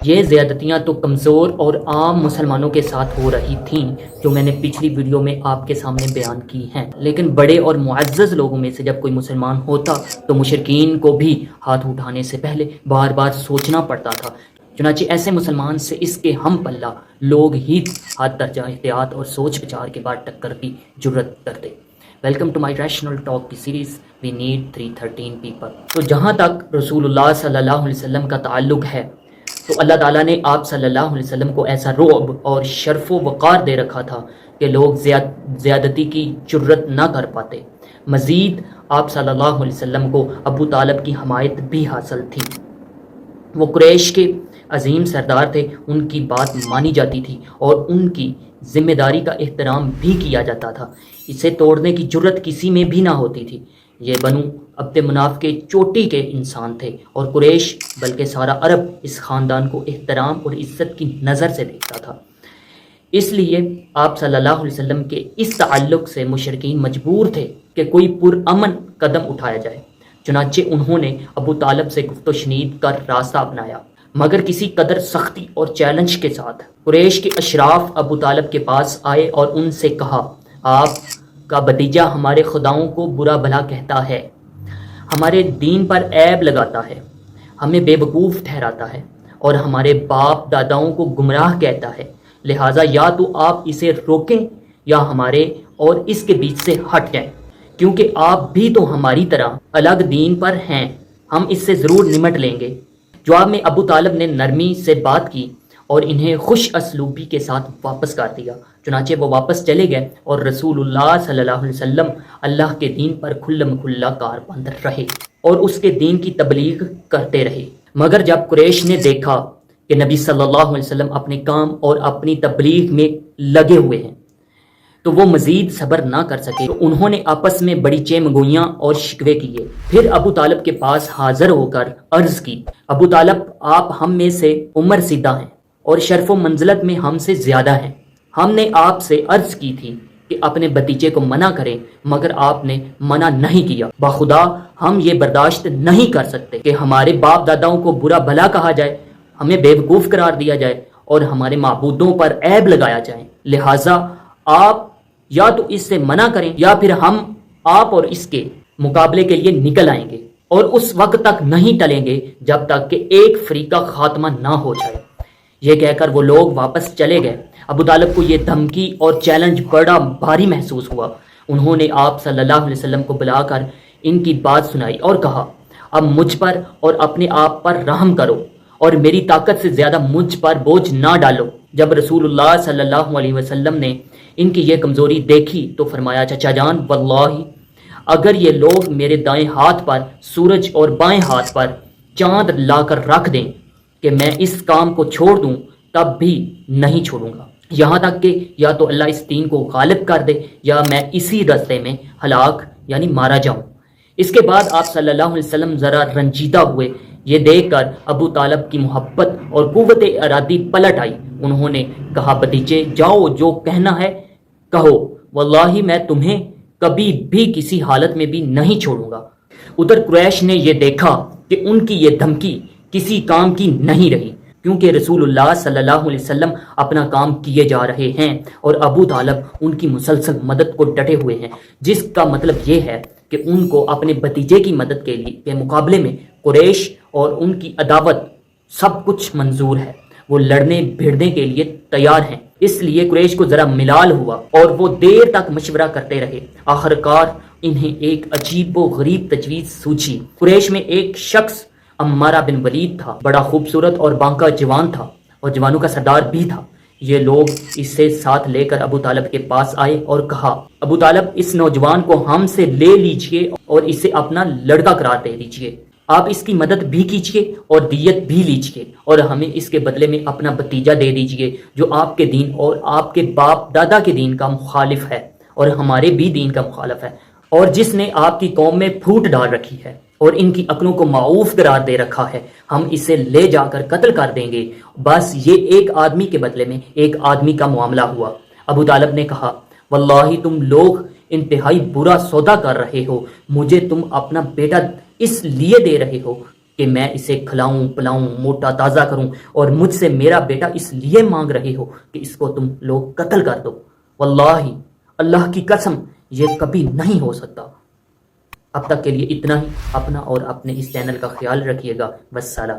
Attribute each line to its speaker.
Speaker 1: یہ زیادتیاں تو کمزور اور عام مسلمانوں کے ساتھ ہو رہی تھیں جو میں نے پچھلی ویڈیو میں آپ کے سامنے بیان کی ہیں، لیکن بڑے اور معزز لوگوں میں سے جب کوئی مسلمان ہوتا تو مشرکین کو بھی ہاتھ اٹھانے سے پہلے بار بار سوچنا پڑتا تھا۔ چنانچہ ایسے مسلمان سے اس کے ہم پلہ لوگ ہی حد درجہ احتیاط اور سوچ بچار کے بعد ٹکر کی جرت کرتے۔ Welcome to my rational talk کی سیریز وی نیڈ 313 پیپل۔ تو جہاں تک رسول اللہ صلی اللہ علیہ وسلم کا تعلق ہے تو اللہ تعالیٰ نے آپ صلی اللہ علیہ وسلم کو ایسا رعب اور شرف و وقار دے رکھا تھا کہ لوگ زیادتی کی جرت نہ کر پاتے۔ مزید آپ صلی اللہ علیہ وسلم کو ابو طالب کی حمایت بھی حاصل تھی۔ وہ قریش کے عظیم سردار تھے، ان کی بات مانی جاتی تھی اور ان کی ذمہ داری کا احترام بھی کیا جاتا تھا۔ اسے توڑنے کی جرت کسی میں بھی نہ ہوتی تھی۔ یہ بنو عبد مناف کے چوٹی کے انسان تھے اور قریش بلکہ سارا عرب اس خاندان کو احترام اور عزت کی نظر سے دیکھتا تھا۔ اس لیے آپ صلی اللہ علیہ وسلم کے اس تعلق سے مشرکین مجبور تھے کہ کوئی پرامن قدم اٹھایا جائے۔ چنانچہ انہوں نے ابو طالب سے گفت و شنید کا راستہ اپنایا، مگر کسی قدر سختی اور چیلنج کے ساتھ۔ قریش کے اشراف ابو طالب کے پاس آئے اور ان سے کہا، آپ کا بھتیجا ہمارے خداؤں کو برا بھلا کہتا ہے، ہمارے دین پر عیب لگاتا ہے، ہمیں بے وقوف ٹھہراتا ہے اور ہمارے باپ داداؤں کو گمراہ کہتا ہے، لہٰذا یا تو آپ اسے روکیں یا ہمارے اور اس کے بیچ سے ہٹ جائیں، کیونکہ آپ بھی تو ہماری طرح الگ دین پر ہیں، ہم اس سے ضرور نمٹ لیں گے۔ جواب میں ابو طالب نے نرمی سے بات کی اور انہیں خوش اسلوبی کے ساتھ واپس کر دیا۔ چنانچہ وہ واپس چلے گئے اور رسول اللہ صلی اللہ علیہ وسلم اللہ کے دین پر کھلم کھلا کاربند رہے اور اس کے دین کی تبلیغ کرتے رہے۔ مگر جب قریش نے دیکھا کہ نبی صلی اللہ علیہ وسلم اپنے کام اور اپنی تبلیغ میں لگے ہوئے ہیں تو وہ مزید صبر نہ کر سکے، تو انہوں نے آپس میں بڑی چیمگوئیاں اور شکوے کیے۔ پھر ابو طالب کے پاس حاضر ہو کر عرض کی، ابو طالب، آپ ہم میں سے عمر سیدھا ہیں اور شرف و منزلت میں ہم سے زیادہ ہیں۔ ہم نے آپ سے عرض کی تھی کہ اپنے بھتیجے کو منع کریں، مگر آپ نے منع نہیں کیا۔ بخدا ہم یہ برداشت نہیں کر سکتے کہ ہمارے باپ داداؤں کو برا بھلا کہا جائے، ہمیں بے وقوف قرار دیا جائے اور ہمارے معبودوں پر عیب لگایا جائے، لہٰذا آپ یا تو اس سے منع کریں یا پھر ہم آپ اور اس کے مقابلے کے لیے نکل آئیں گے اور اس وقت تک نہیں ٹلیں گے جب تک کہ ایک فریقہ خاتمہ نہ ہو جائے۔ یہ کہہ کر وہ لوگ واپس چلے گئے۔ ابو طالب کو یہ دھمکی اور چیلنج بڑا بھاری محسوس ہوا۔ انہوں نے آپ صلی اللہ علیہ وسلم کو بلا کر ان کی بات سنائی اور کہا، اب مجھ پر اور اپنے آپ پر رحم کرو اور میری طاقت سے زیادہ مجھ پر بوجھ نہ ڈالو۔ جب رسول اللہ صلی اللہ علیہ وسلم نے ان کی یہ کمزوری دیکھی تو فرمایا، چچا جان، واللہ اگر یہ لوگ میرے دائیں ہاتھ پر سورج اور بائیں ہاتھ پر چاند لا کر رکھ دیں کہ میں اس کام کو چھوڑ دوں تب بھی نہیں چھوڑوں گا، یہاں تک کہ یا تو اللہ اس دین کو غالب کر دے یا میں اسی راستے میں ہلاک یعنی مارا جاؤں۔ اس کے بعد آپ صلی اللہ علیہ وسلم ذرا رنجیدہ ہوئے۔ یہ دیکھ کر ابو طالب کی محبت اور قوت ارادی پلٹ آئی۔ انہوں نے کہا، بھتیجے جاؤ، جو کہنا ہے کہو، واللہ میں تمہیں کبھی بھی کسی حالت میں بھی نہیں چھوڑوں گا۔ ادھر قریش نے یہ دیکھا کہ ان کی یہ دھمکی کسی کام کی نہیں رہی، کیونکہ رسول اللہ صلی اللہ علیہ وسلم اپنا کام کیے جا رہے ہیں اور ابو طالب ان کی مسلسل مدد کو ڈٹے ہوئے ہیں، جس کا مطلب یہ ہے کہ ان کو اپنے بھتیجے کی مدد کے مقابلے میں قریش اور ان کی عداوت سب کچھ منظور ہے۔ وہ لڑنے بھیڑنے کے لیے تیار ہیں۔ اس لیے قریش کو ذرا ملال ہوا اور وہ دیر تک مشورہ کرتے رہے۔ آخر کار انہیں ایک عجیب و غریب تجویز سوچی۔ قریش میں ایک شخص عمارہ بن ولید تھا، بڑا خوبصورت اور بانکا جوان تھا اور جوانوں کا سردار بھی تھا۔ یہ لوگ اسے ساتھ لے کر ابو طالب کے پاس آئے اور کہا، ابو طالب، اس نوجوان کو ہم سے لے لیجئے اور اسے اپنا لڑکا قرار دے دیجئے۔ آپ اس کی مدد بھی کیجئے اور دیت بھی لیجئے اور ہمیں اس کے بدلے میں اپنا بھتیجا دے دیجئے جو آپ کے دین اور آپ کے باپ دادا کے دین کا مخالف ہے اور ہمارے بھی دین کا مخالف ہے، اور جس نے آپ کی قوم میں پھوٹ ڈال رکھی ہے اور ان کی عقلوں کو معوف قرار دے رکھا ہے۔ ہم اسے لے جا کر قتل کر دیں گے۔ بس یہ ایک آدمی کے بدلے میں ایک آدمی کا معاملہ ہوا۔ ابو طالب نے کہا، واللہ تم لوگ انتہائی برا سودا کر رہے ہو، مجھے تم اپنا بیٹا اس لیے دے رہے ہو کہ میں اسے کھلاؤں پلاؤں موٹا تازہ کروں، اور مجھ سے میرا بیٹا اس لیے مانگ رہے ہو کہ اس کو تم لوگ قتل کر دو؟ واللہ اللہ کی قسم یہ کبھی نہیں ہو سکتا۔ اب تک کے لیے اتنا ہی، اپنا اور اپنے اس چینل کا خیال رکھیے گا، والسلام۔